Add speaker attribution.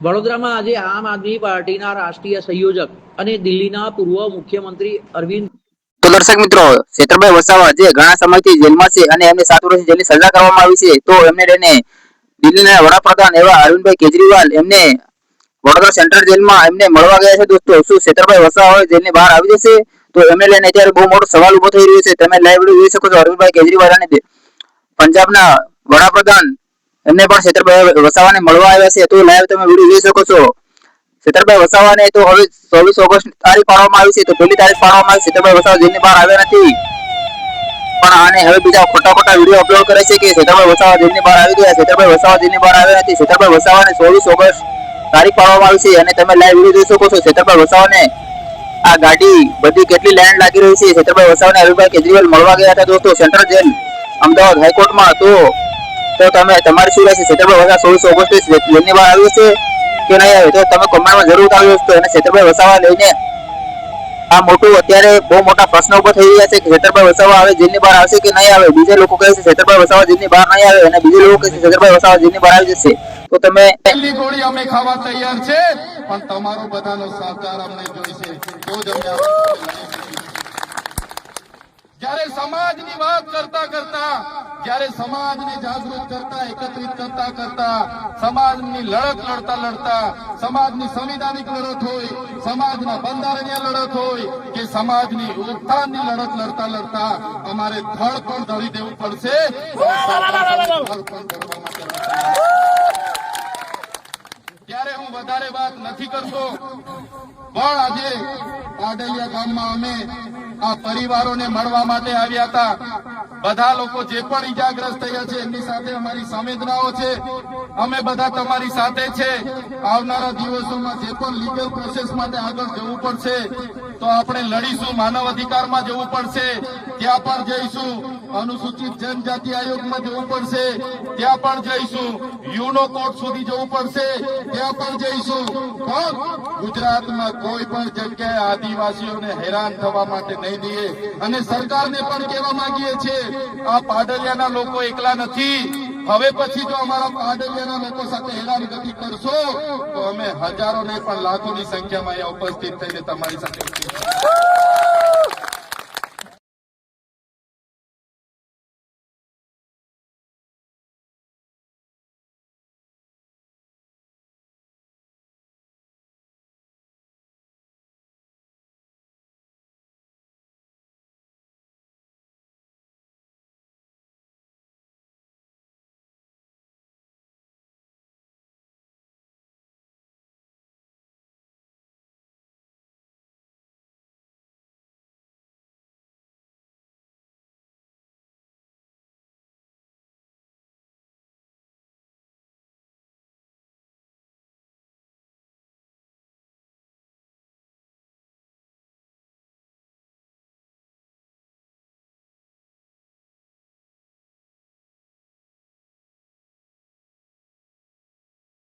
Speaker 1: વડોદરામાં આજે આમ આદમી પાર્ટીના રાષ્ટ્રીય સંયોજક અને દિલ્હીના પૂર્વ મુખ્યમંત્રી અરવિંદ
Speaker 2: તો દર્શક મિત્રો, ક્ષેત્રભાઈ વસાવા જે ઘણા સમયથી જેલમાં છે અને એમને 7 વર્ષની જેલની સજા કરવામાં આવી છે, તો એમને લઈને દિલ્હીના વડાપ્રધાન એવા અરવિંદભાઈ કેજરીવાલ એમને વડોદરા સેન્ટ્રલ જેલમાં એમને મળવા ગયા છે. દોસ્તો, શું ક્ષેત્રભાઈ વસાવા જેલની બહાર આવી જશે? તો એમને લઈને અત્યારે બહુ મોટો સવાલ ઉભો થઈ રહ્યો છે. તમે લાઈવ વિડીયો જોઈ શકો છો. અરવિંદભાઈ કેજરીવાલ અને પંજાબના વડાપ્રધાન એમને પણ ક્ષેત્રભાઈ વસાવાને મળવા આવ્યા છે. તો લાઈવ તમે વિડીયો જોઈ શકો છો. ક્ષેત્રભાઈ વસાવાને તો હવે 24 ઓગસ્ટ તારીખ પાડવામાં આવી છે, તો પહેલી તારીખ પાડવામાં આવી. ક્ષેત્રભાઈ વસાવા જેલની બહાર આવ્યા નથી, પણ આને હવે બીજા ખોટા વિડીયો અપલોડ કરે છે કે ક્ષેત્રભાઈ વસાવા જેલની બહાર આવી ગયા. ક્ષેત્રભાઈ વસાવા જેલની બહાર આવ્યા નથી. ક્ષેત્રભાઈ વસાવાને 24 ઓગસ્ટ તારીખ પાડવામાં આવી છે અને તમે લાઈવ વિડીયો જોઈ શકો છો. ક્ષેત્રભાઈ વસાવાને આ ગાડી બધી કેટલી લાઈન લાગી રહી છે. ક્ષેત્રભાઈ વસાવાને અરવિંદભાઈ કેજરીવાલ મળવા ગયા હતા દોસ્તો સેન્ટ્રલ જેલ અમદાવાદ હાઈકોર્ટમાં. તો તમે તમારી શું રહેશે? ક્ષેત્રભાઈ વસાવા 24 ઓગસ્ટે જેલની બહાર આવ્યો છે કે નહીં આવે? તો તમે કોમેન્ટમાં જરૂર ઉતારો દોસ્તો. અને ક્ષેત્રભાઈ વસાવા લઈને આ મોટું અત્યારે બહુ મોટા પ્રશ્નો ઉભા થઈ રહ્યા છે કે ક્ષેત્રભાઈ વસાવા હવે જેલની બહાર આવશે કે નહીં આવે. બીજા લોકો કહે છે ક્ષેત્રભાઈ વસાવા જેલની બહાર નહીં આવે અને બીજા લોકો કહે છે ક્ષેત્રભાઈ વસાવા જેલની બહાર આવી જશે. તો તમે
Speaker 3: પહેલી ગોળી અમે ખાવા તૈયાર છે, પણ તમારો બધાનો સહકાર અમને જોઈશે, તો જ અમે જ્યારે સમાજની વાત કરતા કરતા, જ્યારે સમાજને જાગૃત કરતા, એકત્રિત કરતા કરતા, સમાજની લડત લડતા લડતા, સમાજની સંવિધાનિક લડત હોય, સમાજના બંધારણીય લડત હોય કે સમાજની ઉત્થાનની લડત લડતા લડતા અમારે ધડ પણ ધરી દેવું પડશે. ત્યારે હું વધારે વાત નથી કરતો, પણ આજે પાડલિયા ગામમાં અમે આ પરિવારોને મળવા માટે આવ્યા હતા. બધા લોકો જે પણ ઈજાગ્રસ્ત થયા છે એમની સાથે અમારી સંવેદનાઓ છે. અમે બધા તમારી સાથે છે. આવનારા દિવસોમાં જે પણ લીગલ પ્રોસેસ માટે આગળ જવું પડશે તો આપણે લડીશું. માનવ અધિકારમાં જવું પડશે, ત્યાં પણ જઈશું. અનુસૂચિત જનજાતિ આયોગમાં જવું પડશે, ત્યાં પણ જઈશું. યુનો કોર્ટ સુધી જવું પડશે, ત્યાં પણ જઈશું. પણ ગુજરાતમાં કોઈ પણ જગ્યાએ આદિવાસીઓને હેરાન થવા માટે નહીં દઈએ. અને સરકારને પણ કહેવા માંગીએ છીએ, આ પાડલિયાના લોકો એકલા નથી. હવે પછી જો અમારા પાડલિયાના લોકો સાથે હેરાનગતિ કરશો તો અમે હજારો નહીં પણ લાખોની સંખ્યામાં અહીંયા ઉપસ્થિત થઈને તમારી સાથે